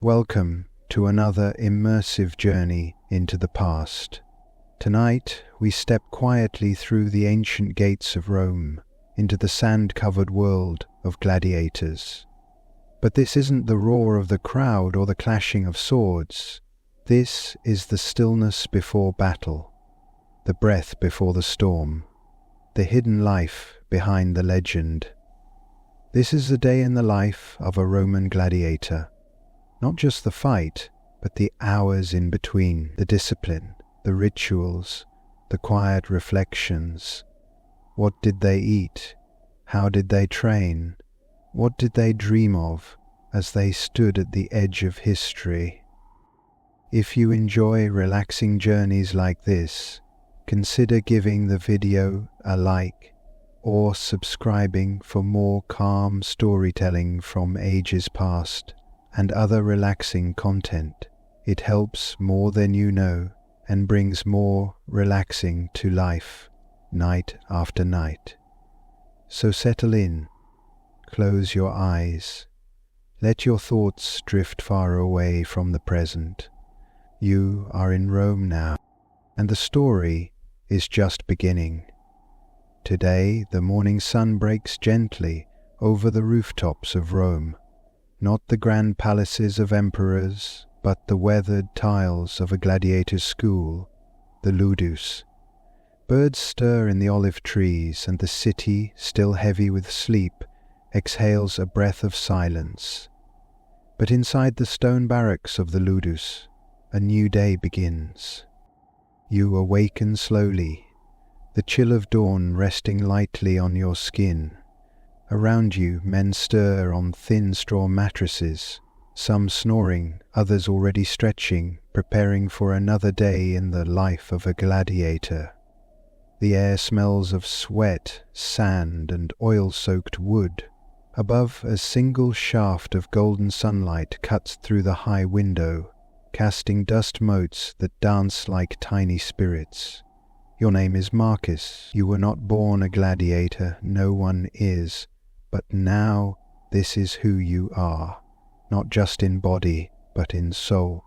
Welcome to another immersive journey into the past. Tonight, we step quietly through the ancient gates of Rome into the sand-covered world of gladiators. But this isn't the roar of the crowd or the clashing of swords. This is the stillness before battle, the breath before the storm, the hidden life behind the legend. This is a day in the life of a Roman gladiator. Not just the fight, but the hours in between, the discipline, the rituals, the quiet reflections. What did they eat? How did they train? What did they dream of as they stood at the edge of history? If you enjoy relaxing journeys like this, consider giving the video a like or subscribing for more calm storytelling from ages past and other relaxing content. It helps more than you know and brings more relaxing to life, night after night. So settle in, close your eyes, let your thoughts drift far away from the present. You are in Rome now, and the story is just beginning. Today the morning sun breaks gently over the rooftops of Rome. Not the grand palaces of emperors, but the weathered tiles of a gladiator's school, the Ludus. Birds stir in the olive trees, and the city, still heavy with sleep, exhales a breath of silence. But inside the stone barracks of the Ludus, a new day begins. You awaken slowly, the chill of dawn resting lightly on your skin. Around you, men stir on thin straw mattresses, some snoring, others already stretching, preparing for another day in the life of a gladiator. The air smells of sweat, sand, and oil-soaked wood. Above, a single shaft of golden sunlight cuts through the high window, casting dust motes that dance like tiny spirits. Your name is Marcus. You were not born a gladiator, no one is. But now this is who you are, not just in body, but in soul.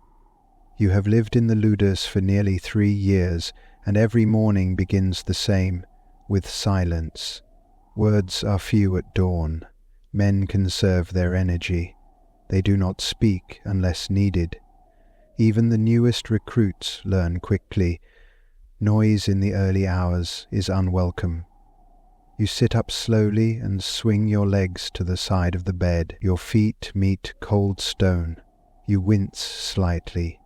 You have lived in the Ludus for nearly 3 years, and every morning begins the same, with silence. Words are few at dawn. Men conserve their energy. They do not speak unless needed. Even the newest recruits learn quickly. Noise in the early hours is unwelcome. You sit up slowly and swing your legs to the side of the bed. Your feet meet cold stone. You wince slightly.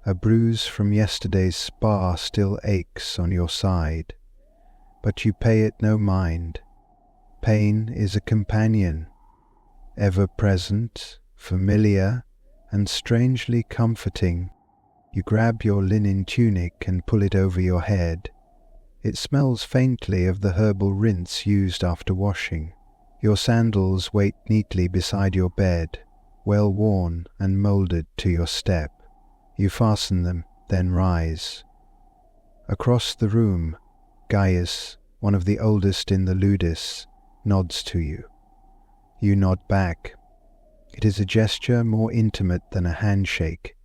A bruise from yesterday's spa still aches on your side, but you pay it no mind. Pain is a companion, ever present, familiar, and strangely comforting. You grab your linen tunic and pull it over your head. It smells faintly of the herbal rinse used after washing. Your sandals wait neatly beside your bed, well worn and moulded to your step. You fasten them, then rise. Across the room, Gaius, one of the oldest in the Ludus, nods to you. You nod back. It is a gesture more intimate than a handshake.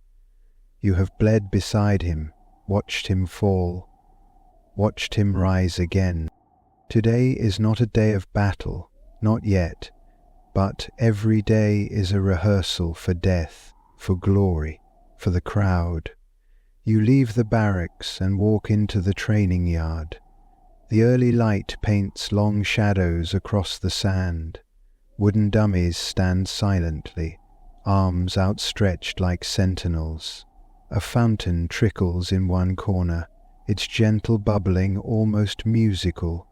You have bled beside him, watched him fall, watched him rise again. Today is not a day of battle, not yet, but every day is a rehearsal for death, for glory, for the crowd. You leave the barracks and walk into the training yard. The early light paints long shadows across the sand. Wooden dummies stand silently, arms outstretched like sentinels. A fountain trickles in one corner, its gentle bubbling almost musical.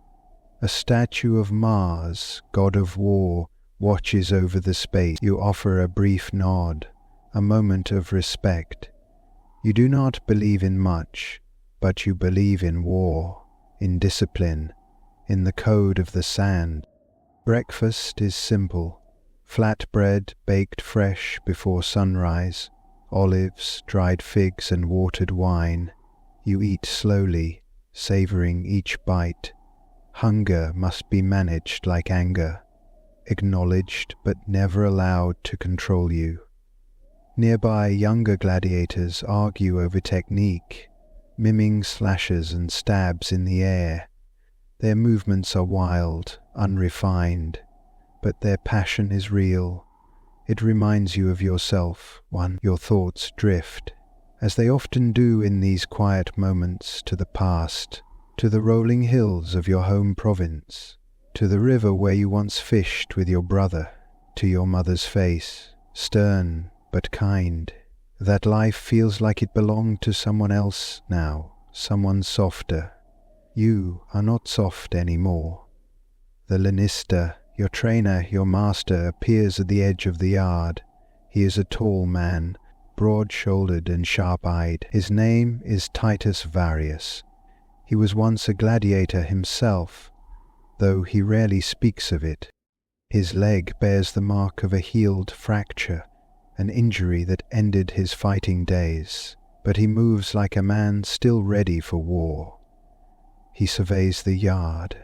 A statue of Mars, god of war, watches over the space. You offer a brief nod, a moment of respect. You do not believe in much, but you believe in war, in discipline, in the code of the sand. Breakfast is simple: flat bread baked fresh before sunrise, olives, dried figs and watered wine. You eat slowly, savoring each bite. Hunger must be managed like anger, acknowledged but never allowed to control you. Nearby, younger gladiators argue over technique, miming slashes and stabs in the air. Their movements are wild, unrefined, but their passion is real. It reminds you of yourself, your thoughts drift, as they often do in these quiet moments, to the past, to the rolling hills of your home province, to the river where you once fished with your brother, to your mother's face, stern but kind. That life feels like it belonged to someone else now, someone softer. You are not soft anymore. The Lanista, your trainer, your master, appears at the edge of the yard. He is a tall man, broad-shouldered and sharp-eyed. His name is Titus Varius. He was once a gladiator himself, though he rarely speaks of it. His leg bears the mark of a healed fracture, an injury that ended his fighting days, but he moves like a man still ready for war. He surveys the yard.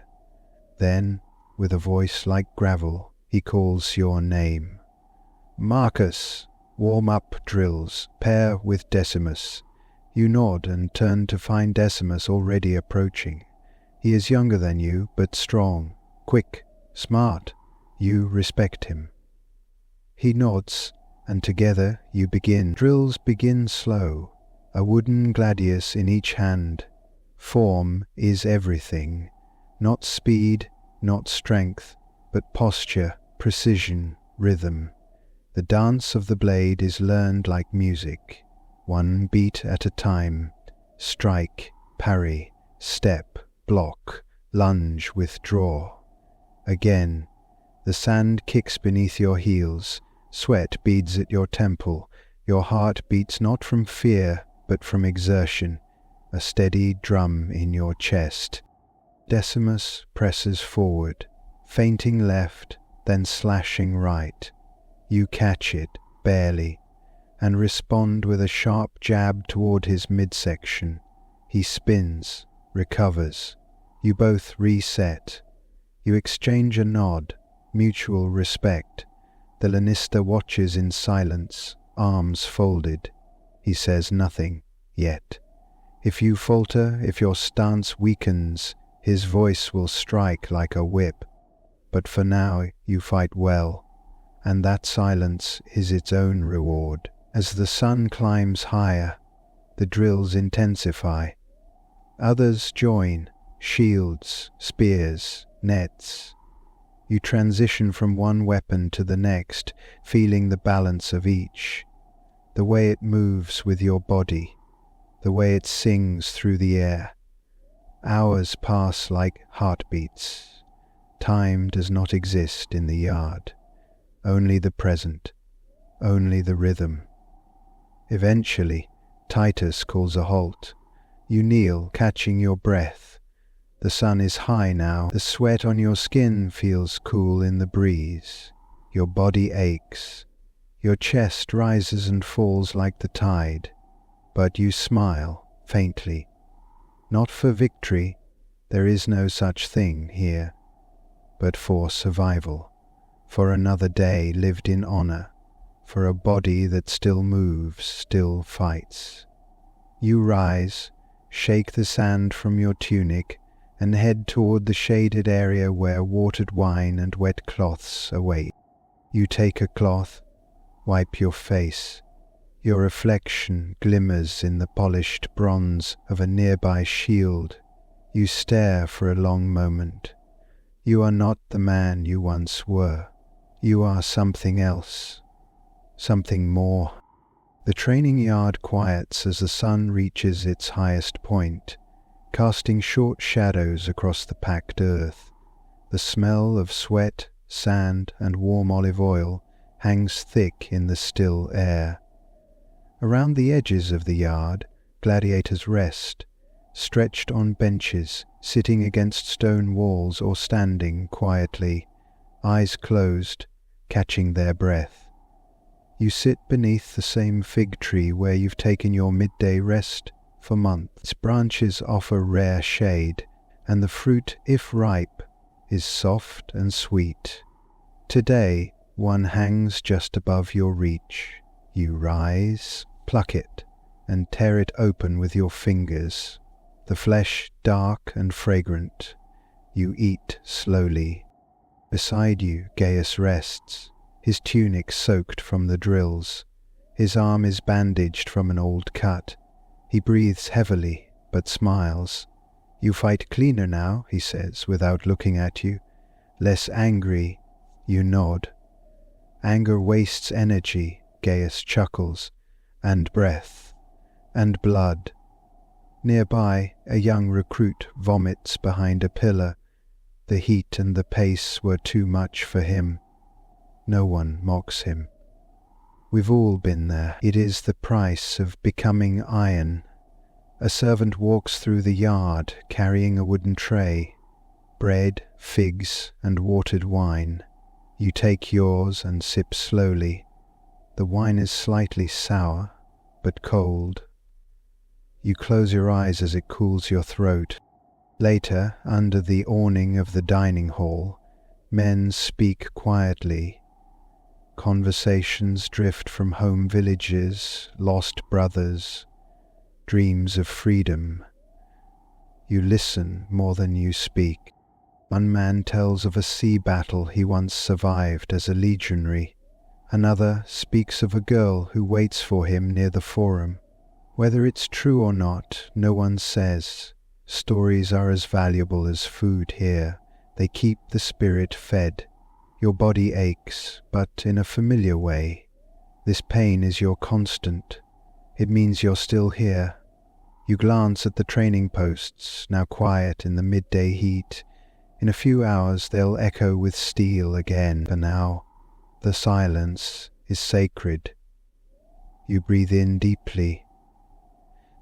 Then, with a voice like gravel, he calls your name. Marcus, warm-up drills, pair with Decimus. You nod and turn to find Decimus already approaching. He is younger than you, but strong, quick, smart. You respect him. He nods, and together you begin. Drills begin slow, a wooden gladius in each hand. Form is everything, not speed, not strength, but posture, precision, rhythm. The dance of the blade is learned like music, one beat at a time. Strike, parry, step, block, lunge, withdraw. Again, the sand kicks beneath your heels, sweat beads at your temple, your heart beats not from fear, but from exertion, a steady drum in your chest. Decimus presses forward, feinting left, then slashing right. You catch it, barely, and respond with a sharp jab toward his midsection. He spins, recovers. You both reset. You exchange a nod, mutual respect. The Lanista watches in silence, arms folded. He says nothing, yet. If you falter, if your stance weakens, his voice will strike like a whip. But for now you fight well, and that silence is its own reward. As the sun climbs higher, the drills intensify. Others join, shields, spears, nets. You transition from one weapon to the next, feeling the balance of each, the way it moves with your body, the way it sings through the air. Hours pass like heartbeats. Time does not exist in the yard. Only the present, only the rhythm. Eventually, Titus calls a halt. You kneel, catching your breath. The sun is high now. The sweat on your skin feels cool in the breeze. Your body aches. Your chest rises and falls like the tide. But you smile, faintly. Not for victory, there is no such thing here, but for survival, for another day lived in honor, for a body that still moves, still fights. You rise, shake the sand from your tunic, and head toward the shaded area where watered wine and wet cloths await. You take a cloth, wipe your face. Your reflection glimmers in the polished bronze of a nearby shield. You stare for a long moment. You are not the man you once were. You are something else, something more. The training yard quiets as the sun reaches its highest point, casting short shadows across the packed earth. The smell of sweat, sand, and warm olive oil hangs thick in the still air. Around the edges of the yard, gladiators rest, stretched on benches, sitting against stone walls or standing quietly, eyes closed, catching their breath. You sit beneath the same fig tree where you've taken your midday rest for months. Its branches offer rare shade, and the fruit, if ripe, is soft and sweet. Today, one hangs just above your reach. You rise, pluck it, and tear it open with your fingers. The flesh dark and fragrant. You eat slowly. Beside you Gaius rests, his tunic soaked from the drills. His arm is bandaged from an old cut. He breathes heavily, but smiles. You fight cleaner now, he says, without looking at you. Less angry, you nod. Anger wastes energy, Gaius chuckles, and breath, and blood. Nearby, a young recruit vomits behind a pillar. The heat and the pace were too much for him. No one mocks him. We've all been there. It is the price of becoming iron. A servant walks through the yard carrying a wooden tray. Bread, figs, and watered wine. You take yours and sip slowly. The wine is slightly sour, but cold. You close your eyes as it cools your throat. Later, under the awning of the dining hall, men speak quietly. Conversations drift from home villages, lost brothers, dreams of freedom. You listen more than you speak. One man tells of a sea battle he once survived as a legionary. Another speaks of a girl who waits for him near the forum. Whether it's true or not, no one says. Stories are as valuable as food here. They keep the spirit fed. Your body aches, but in a familiar way. This pain is your constant. It means you're still here. You glance at the training posts, now quiet in the midday heat. In a few hours they'll echo with steel again. For now, the silence is sacred. You breathe in deeply.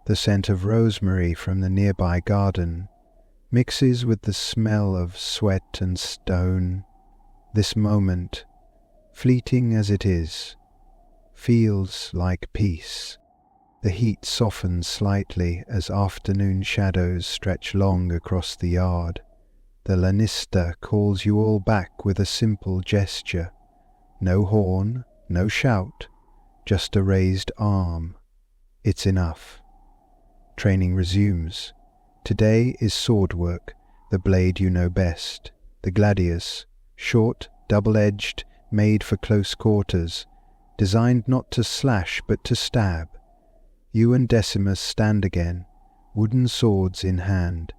The scent of rosemary from the nearby garden mixes with the smell of sweat and stone. This moment, fleeting as it is, feels like peace. The heat softens slightly as afternoon shadows stretch long across the yard. The lanista calls you all back with a simple gesture. No horn, no shout, just a raised arm. It's enough. Training resumes. Today is sword work, the blade you know best, the gladius, short, double-edged, made for close quarters, designed not to slash but to stab. You and Decimus stand again, wooden swords in hand.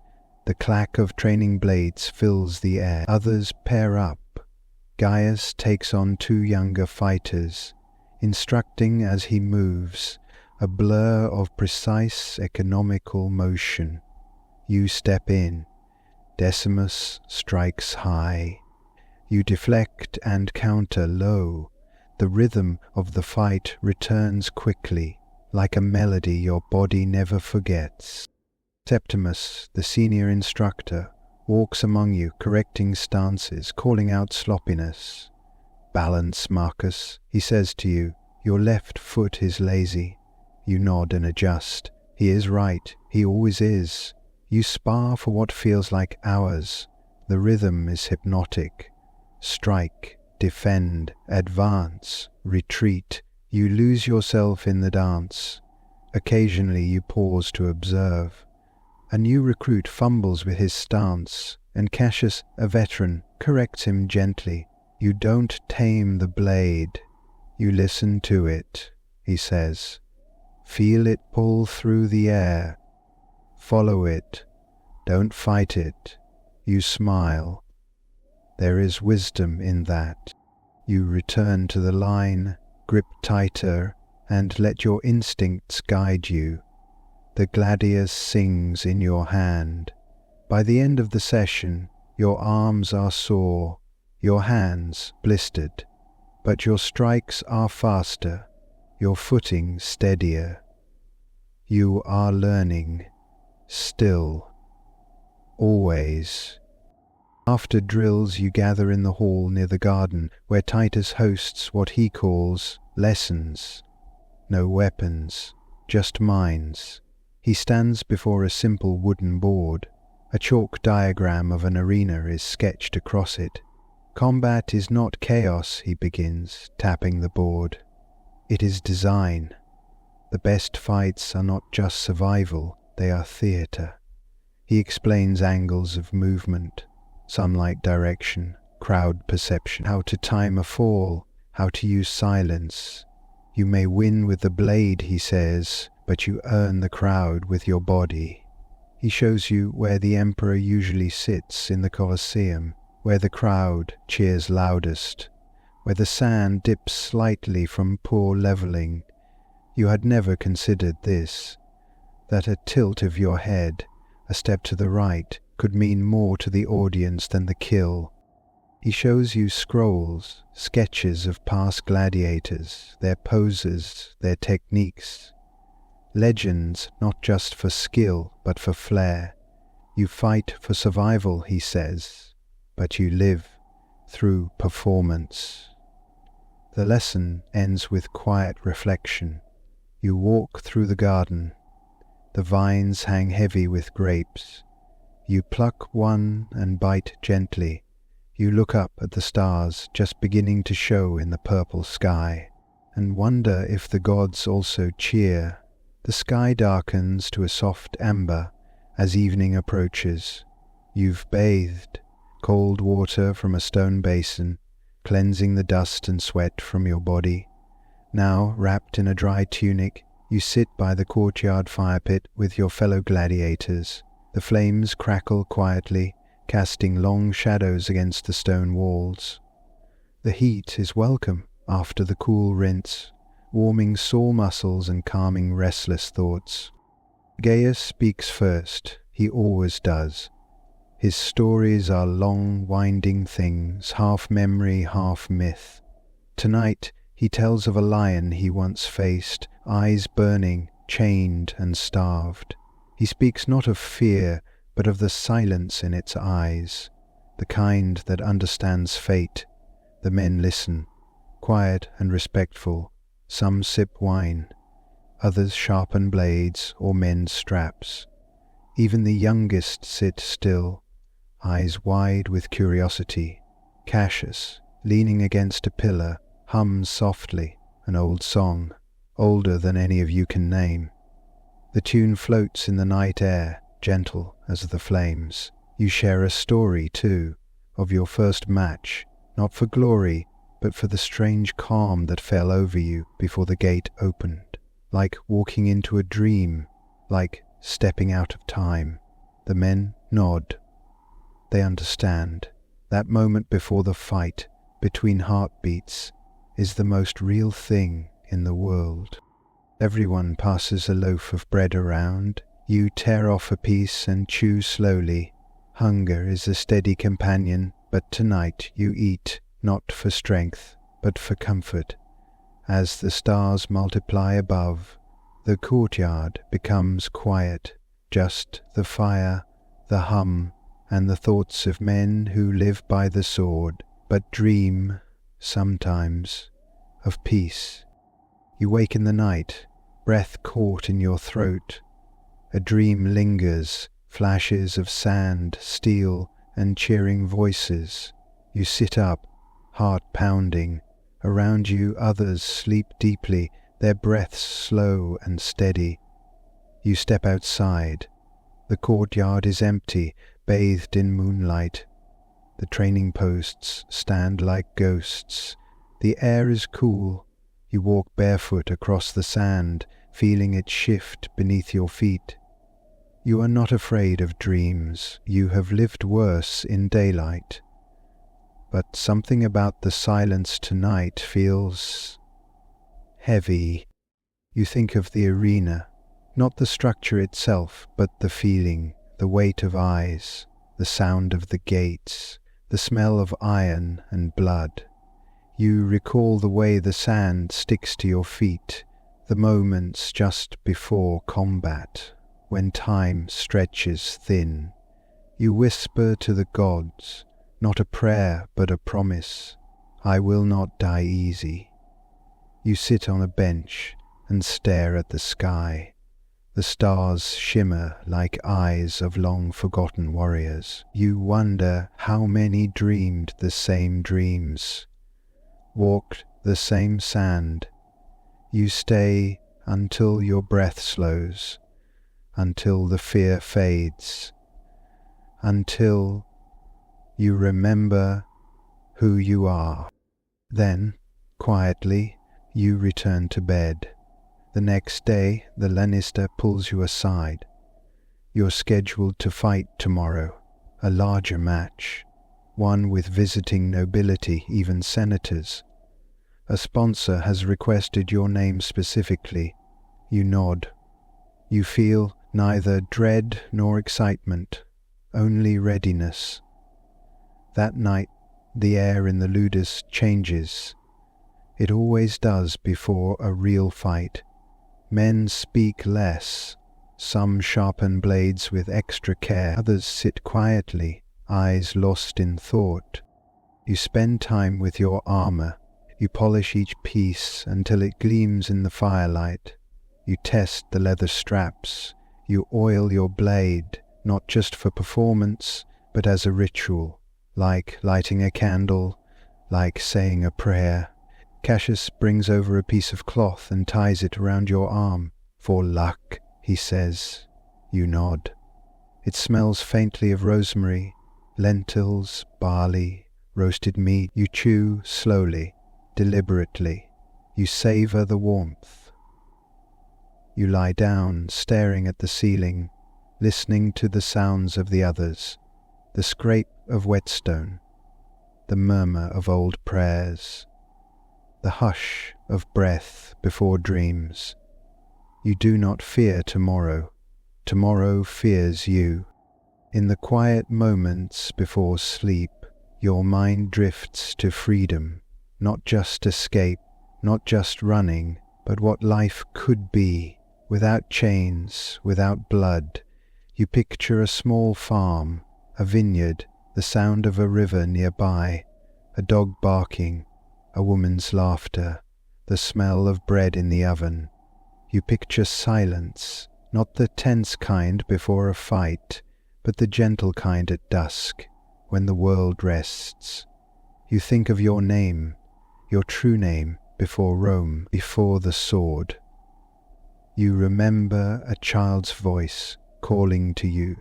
The clack of training blades fills the air. Others pair up. Gaius takes on two younger fighters, instructing as he moves, a blur of precise economical motion. You step in. Decimus strikes high. You deflect and counter low. The rhythm of the fight returns quickly, like a melody your body never forgets. Septimus, the senior instructor, walks among you, correcting stances, calling out sloppiness. Balance, Marcus, he says to you. Your left foot is lazy. You nod and adjust. He is right. He always is. You spar for what feels like hours. The rhythm is hypnotic. Strike, defend, advance, retreat. You lose yourself in the dance. Occasionally you pause to observe. A new recruit fumbles with his stance, and Cassius, a veteran, corrects him gently. You don't tame the blade. You listen to it, he says. Feel it pull through the air. Follow it. Don't fight it. You smile. There is wisdom in that. You return to the line, grip tighter, and let your instincts guide you. The gladius sings in your hand. By the end of the session, your arms are sore, your hands blistered, but your strikes are faster, your footing steadier. You are learning, still, always. After drills you gather in the hall near the garden, where Titus hosts what he calls lessons. No weapons, just minds. He stands before a simple wooden board. A chalk diagram of an arena is sketched across it. Combat is not chaos, he begins, tapping the board. It is design. The best fights are not just survival, they are theatre. He explains angles of movement, sunlight direction, crowd perception, how to time a fall, how to use silence. You may win with the blade, he says, but you earn the crowd with your body. He shows you where the emperor usually sits in the Colosseum, where the crowd cheers loudest, where the sand dips slightly from poor levelling. You had never considered this, that a tilt of your head, a step to the right, could mean more to the audience than the kill. He shows you scrolls, sketches of past gladiators, their poses, their techniques. Legends not just for skill, but for flair. You fight for survival, he says, but you live through performance. The lesson ends with quiet reflection. You walk through the garden. The vines hang heavy with grapes. You pluck one and bite gently. You look up at the stars just beginning to show in the purple sky, and wonder if the gods also cheer. The sky darkens to a soft amber as evening approaches. You've bathed, cold water from a stone basin, cleansing the dust and sweat from your body. Now, wrapped in a dry tunic, you sit by the courtyard fire pit with your fellow gladiators. The flames crackle quietly, casting long shadows against the stone walls. The heat is welcome after the cool rinse, warming sore muscles and calming restless thoughts. Gaius speaks first, he always does. His stories are long, winding things, half memory, half myth. Tonight he tells of a lion he once faced, eyes burning, chained and starved. He speaks not of fear, but of the silence in its eyes, the kind that understands fate. The men listen, quiet and respectful. Some sip wine, others sharpen blades or mend straps. Even the youngest sit still, eyes wide with curiosity. Cassius, leaning against a pillar, hums softly an old song, older than any of you can name. The tune floats in the night air, gentle as the flames. You share a story, too, of your first match, not for glory, but for the strange calm that fell over you before the gate opened, like walking into a dream, like stepping out of time. The men nod. They understand. That moment before the fight, between heartbeats, is the most real thing in the world. Everyone passes a loaf of bread around. You tear off a piece and chew slowly. Hunger is a steady companion, but tonight you eat, not for strength, but for comfort. As the stars multiply above, the courtyard becomes quiet, just the fire, the hum, and the thoughts of men who live by the sword, but dream, sometimes, of peace. You wake in the night, breath caught in your throat. A dream lingers, flashes of sand, steel, and cheering voices. You sit up, heart pounding. Around you others sleep deeply, their breaths slow and steady. You step outside. The courtyard is empty, bathed in moonlight. The training posts stand like ghosts. The air is cool. You walk barefoot across the sand, feeling it shift beneath your feet. You are not afraid of dreams. You have lived worse in daylight. But something about the silence tonight feels heavy. You think of the arena, not the structure itself, but the feeling, the weight of eyes, the sound of the gates, the smell of iron and blood. You recall the way the sand sticks to your feet, the moments just before combat, when time stretches thin. You whisper to the gods, not a prayer but a promise, I will not die easy. You sit on a bench and stare at the sky. The stars shimmer like eyes of long-forgotten warriors. You wonder how many dreamed the same dreams, walked the same sand. You stay until your breath slows, until the fear fades, until you remember who you are. Then, quietly, you return to bed. The next day, the Lannister pulls you aside. You're scheduled to fight tomorrow, a larger match, one with visiting nobility, even senators. A sponsor has requested your name specifically. You nod. You feel neither dread nor excitement, only readiness. That night, the air in the Ludus changes. It always does before a real fight. Men speak less. Some sharpen blades with extra care. Others sit quietly, eyes lost in thought. You spend time with your armor. You polish each piece until it gleams in the firelight. You test the leather straps. You oil your blade, not just for performance, but as a ritual, like lighting a candle, like saying a prayer. Cassius brings over a piece of cloth and ties it around your arm. For luck, he says. You nod. It smells faintly of rosemary, lentils, barley, roasted meat. You chew slowly, deliberately. You savor the warmth. You lie down, staring at the ceiling, listening to the sounds of the others, the scrape of whetstone, the murmur of old prayers, the hush of breath before dreams. You do not fear tomorrow. Tomorrow fears you. In the quiet moments before sleep, your mind drifts to freedom, not just escape, not just running, but what life could be, without chains, without blood. You picture a small farm, a vineyard, the sound of a river nearby, a dog barking, a woman's laughter, the smell of bread in the oven. You picture silence, not the tense kind before a fight, but the gentle kind at dusk, when the world rests. You think of your name, your true name, before Rome, before the sword. You remember a child's voice calling to you,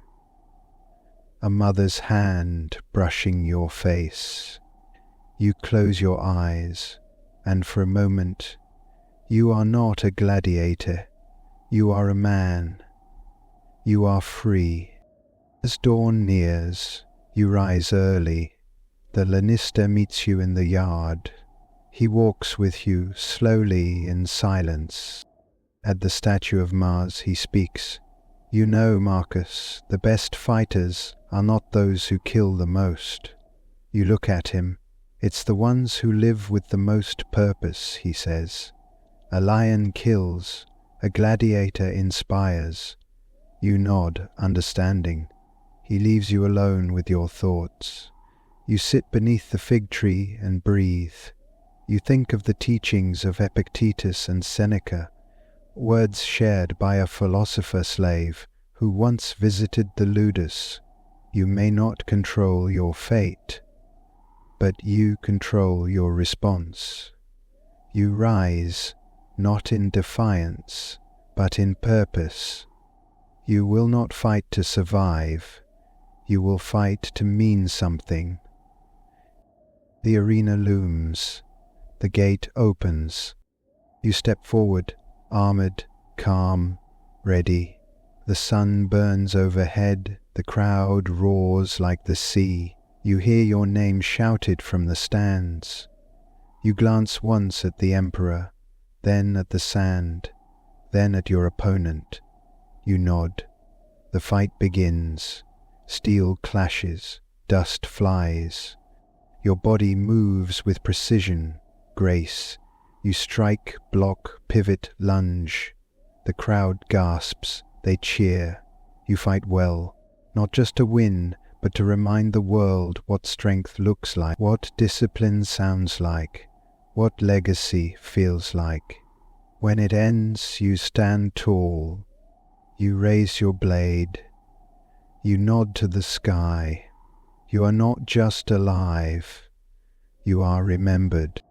a mother's hand brushing your face. You close your eyes, and for a moment, you are not a gladiator, you are a man. You are free. As dawn nears, you rise early. The Lannister meets you in the yard. He walks with you slowly in silence. At the statue of Mars he speaks. You know, Marcus, the best fighters are not those who kill the most. You look at him. It's the ones who live with the most purpose, he says. A lion kills, a gladiator inspires. You nod, understanding. He leaves you alone with your thoughts. You sit beneath the fig tree and breathe. You think of the teachings of Epictetus and Seneca, words shared by a philosopher-slave who once visited the Ludus. You may not control your fate, but you control your response. You rise, not in defiance, but in purpose. You will not fight to survive. You will fight to mean something. The arena looms. The gate opens. You step forward, armored, calm, ready. The sun burns overhead. The crowd roars like the sea. You hear your name shouted from the stands. You glance once at the Emperor, then at the sand, then at your opponent. You nod. The fight begins. Steel clashes. Dust flies. Your body moves with precision, grace. You strike, block, pivot, lunge. The crowd gasps. They cheer. You fight well, not just to win, but to remind the world what strength looks like, what discipline sounds like, what legacy feels like. When it ends, you stand tall. You raise your blade. You nod to the sky. You are not just alive. You are remembered.